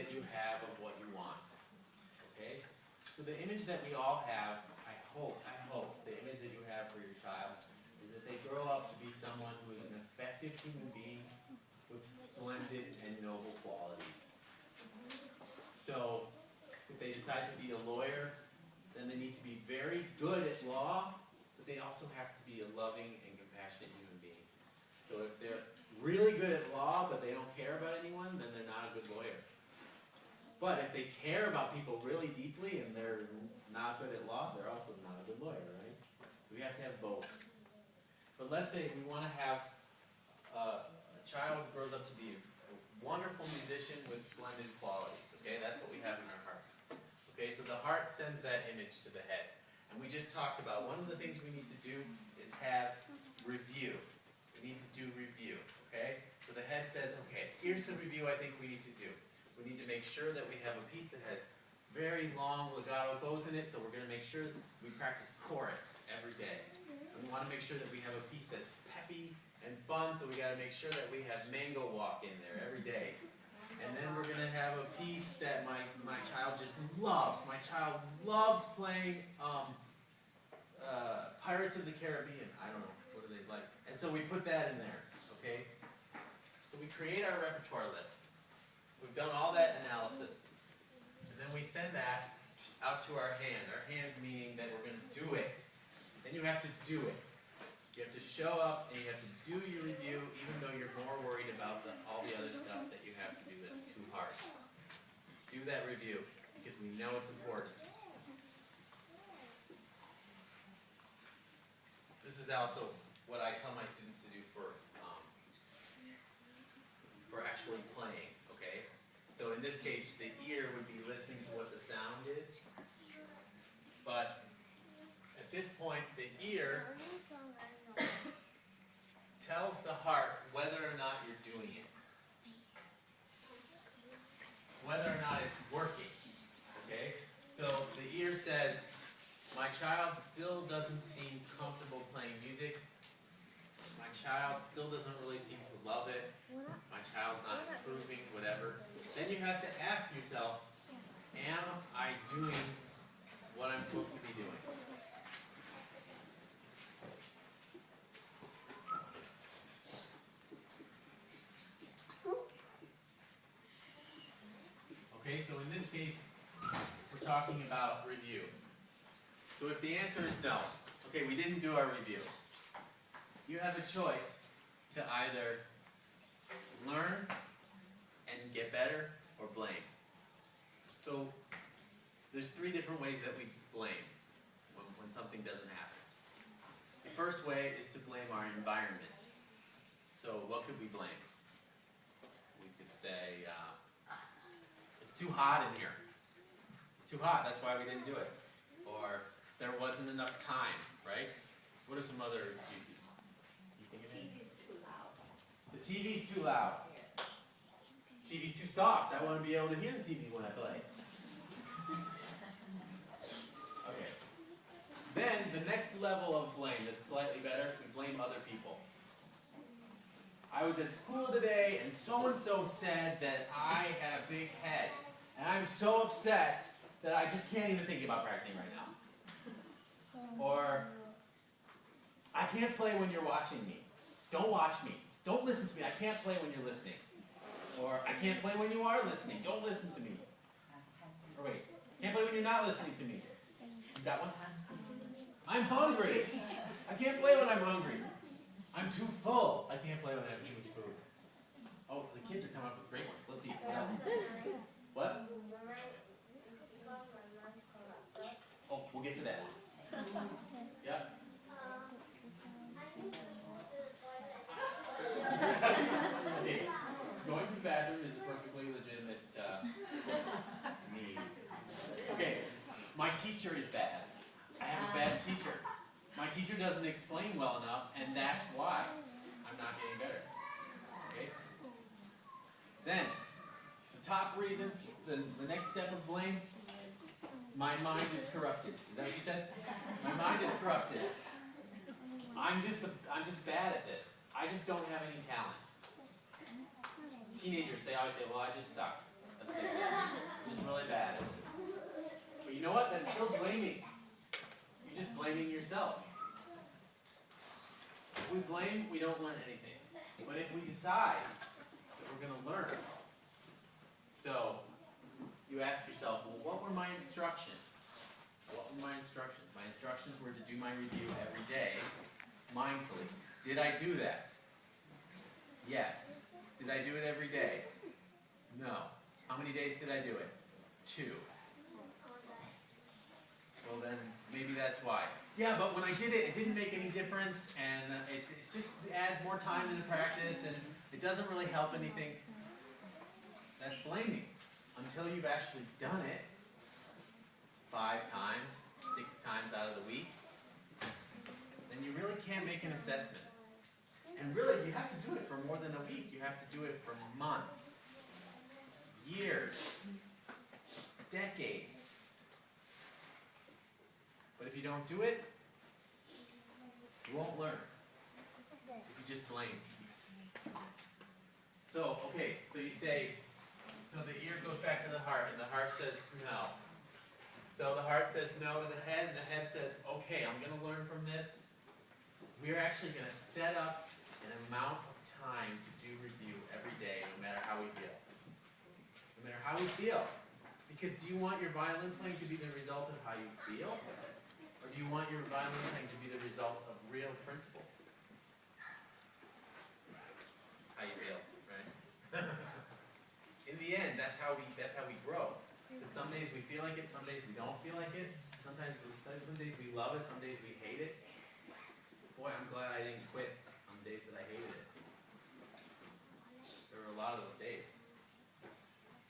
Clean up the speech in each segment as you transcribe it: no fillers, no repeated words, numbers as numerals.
that you have of what you want. Okay? So the image that we all have, I hope, the image that you have for your child is that they grow up to be someone who is an effective human being with splendid and noble qualities. So if they decide to be a lawyer, then they need to be very good at law, but they also have to be a loving and compassionate human being. So if they're really good at law, but they don't care about anyone, then they're not a good lawyer. But if they care about people really deeply and they're not good at law, they're also not a good lawyer, right? So we have to have both. But let's say we want to have a child who grows up to be a wonderful musician with splendid qualities. Okay, that's what we have in our heart. Okay, so the heart sends that image to the head. And we just talked about one of the things we need to do is have review. We need to do review, okay? So the head says, okay, here's the review I think we need to do. We need to make sure that we have a piece that has very long legato bows in it, so we're going to make sure that we practice chorus every day. And we want to make sure that we have a piece that's peppy and fun, so we got to make sure that we have mango walk in there every day. And then we're going to have a piece that my child just loves. My child loves playing Pirates of the Caribbean. I don't know, what do they like? And so we put that in there, okay? So we create our repertoire list. We've done all that analysis. And then we send that out to our hand. Our hand meaning that we're going to do it. Then you have to do it. You have to show up and you have to do your review even though you're more worried about all the other stuff that you have to do that's too hard. Do that review because we know it's important. This is also what I tell my students to do for actually playing, okay? So in this case, the ear would be listening to what the sound is. But at this point, the ear tells the heart whether or not you're doing it. Whether or not it's working, okay? So the ear says, my child still doesn't seem comfortable playing music. My child still doesn't really seem to love it. My child's not improving, whatever. Then you have to ask yourself, am I doing what I'm supposed to be doing? Okay, so in this case, we're talking about review. So if the answer is no, okay, we didn't do our review, you have a choice to either learn and get better or blame. So there's 3 different ways that we blame when something doesn't happen. The first way is to blame our environment. So what could we blame? We could say, it's too hot in here. It's too hot, that's why we didn't do it. Or there wasn't enough time, right? What are some other excuses? You think of any? TV's too loud. The TV's too loud. TV's too soft. I want to be able to hear the TV when I play. Okay. Then the next level of blame that's slightly better is blame other people. I was at school today and so-and-so said that I had a big head. And I'm so upset that I just can't even think about practicing right now. Or, I can't play when you're watching me. Don't watch me. Don't listen to me. I can't play when you're listening. Or, I can't play when you are listening. Don't listen to me. Or wait, can't play when you're not listening to me. You got one? I'm hungry. I can't play when I'm hungry. I'm too full. I can't play when I have too much food. Oh, the kids are coming up with great ones. Let's see. What else? What? Oh, we'll get to that one. Yeah? Okay. Going to the bathroom is a perfectly legitimate need. Okay. My teacher is bad. I have a bad teacher. My teacher doesn't explain well enough, and that's why I'm not getting better. Okay? Then, the top reason, the next step of blame, my mind is corrupted. Is that what you said? My mind is corrupted. I'm just bad at this. I just don't have any talent. Teenagers, they always say, well, I just suck. That's what they say. blame, we don't learn anything. But if we decide that we're going to learn, so you ask yourself, well, what were my instructions? What were my instructions? My instructions were to do my review every day, mindfully. Did I do that? Yes. Did I do it every day? No. How many days did I do it? 2. Well then, maybe that's why. Yeah, but when I did it, it didn't make any difference, and it just adds more time in the practice, and it doesn't really help anything. That's blaming. Until you've actually done it 5 times, 6 times out of the week, then you really can't make an assessment. And really, you have to do it for more than a week. You have to do it for months, years, decades. But if you don't do it, you won't learn. If you just blame. So, okay, so you say, so the ear goes back to the heart, and the heart says no. So the heart says no to the head, and the head says, okay, I'm going to learn from this. We're actually going to set up an amount of time to do review every day, no matter how we feel. No matter how we feel. Because do you want your violin playing to be the result of how you feel? Or do you want your violin playing to be the result of real principles? How you feel, right? In the end, that's how we grow. Because some days we feel like it, some days we don't feel like it. Some days we love it, some days we hate it. Boy, I'm glad I didn't quit on days that I hated it. There were a lot of those days.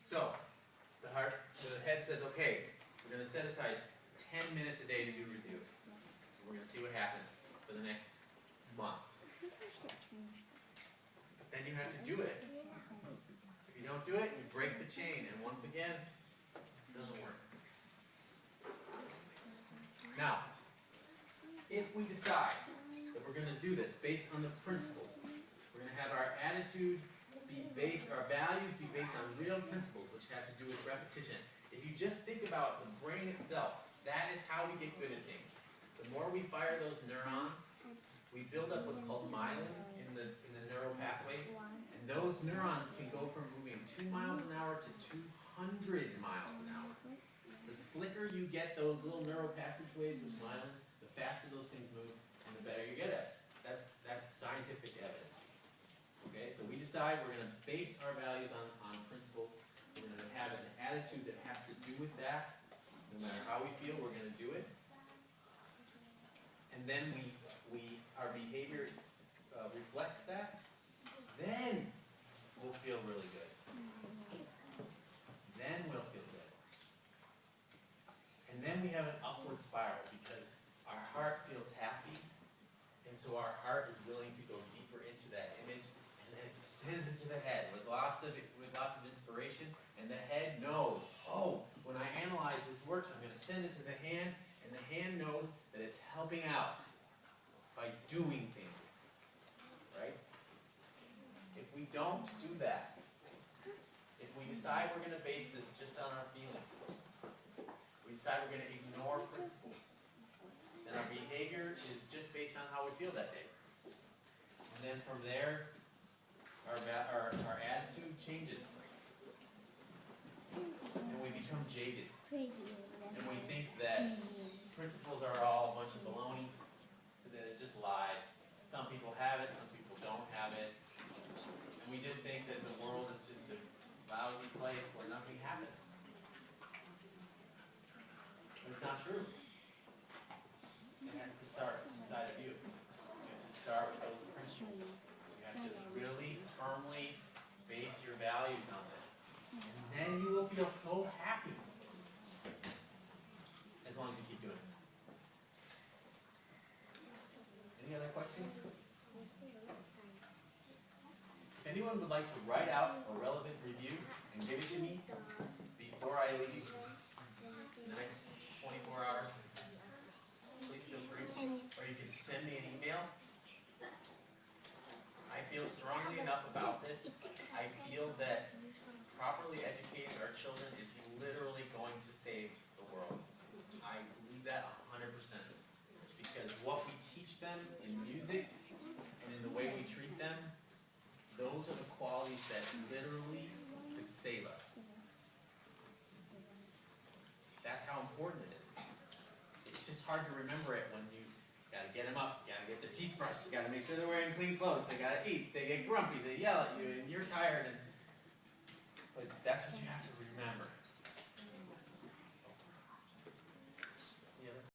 So, the head says, okay, we're going to set aside 10 minutes a day to do review. We're going to see what happens for the next month. But then you have to do it. If you don't do it, you break the chain, and once again, it doesn't work. Now, if we decide that we're going to do this based on the principles, we're going to have our attitude be based, our values be based on real principles, which have to do with repetition. If you just think about the brain itself, that is how we get good at things. The more we fire those neurons, we build up what's called myelin in the neural pathways, and those neurons can go from moving 2 miles an hour to 200 miles an hour. The slicker you get those little neural passageways with myelin, the faster those things move, and the better you get at it. That's scientific evidence. Okay, so we decide we're going to base our values on principles. We're going to have an attitude that has to do with that. No matter how we feel, we're going to do it. And then our behavior reflects that. Then we'll feel really good. Then we'll feel good. And then we have an upward spiral because our heart feels happy. And so our heart is willing to go deeper into that image. And then it sends it to the head with lots of inspiration. And the head knows, oh, when I analyze this works, I'm going to send it to the hand. And the hand knows that it's helping out by doing things. Right? If we don't do that, if we decide we're going to base this just on our feelings, we decide we're going to ignore principles, then our behavior is just based on how we feel that day. And then from there, our attitude changes. And we become jaded. And we think that principles are all a bunch of baloney, that it just lies. Some people have it, some people don't have it. And we just think that the world is just a lousy place where nothing happens. But it's not true. It has to start inside of you. You have to start with those principles. You have to really firmly base your values on them. And then you will feel so happy. As long as you keep doing it. Any other questions? If anyone would like to write out a relevant review and give it to me before I leave in the next 24 hours, please feel free. Or you can send me an email. I feel strongly enough about this. I feel that properly educating our children is literally going to save the world. I believe that 100%. Because what we teach them in music and in that literally could save us. That's how important it is. It's just hard to remember it when you gotta get them up, you gotta get their teeth brushed, you gotta make sure they're wearing clean clothes, they gotta eat, they get grumpy, they yell at you, and you're tired, but that's what you have to remember.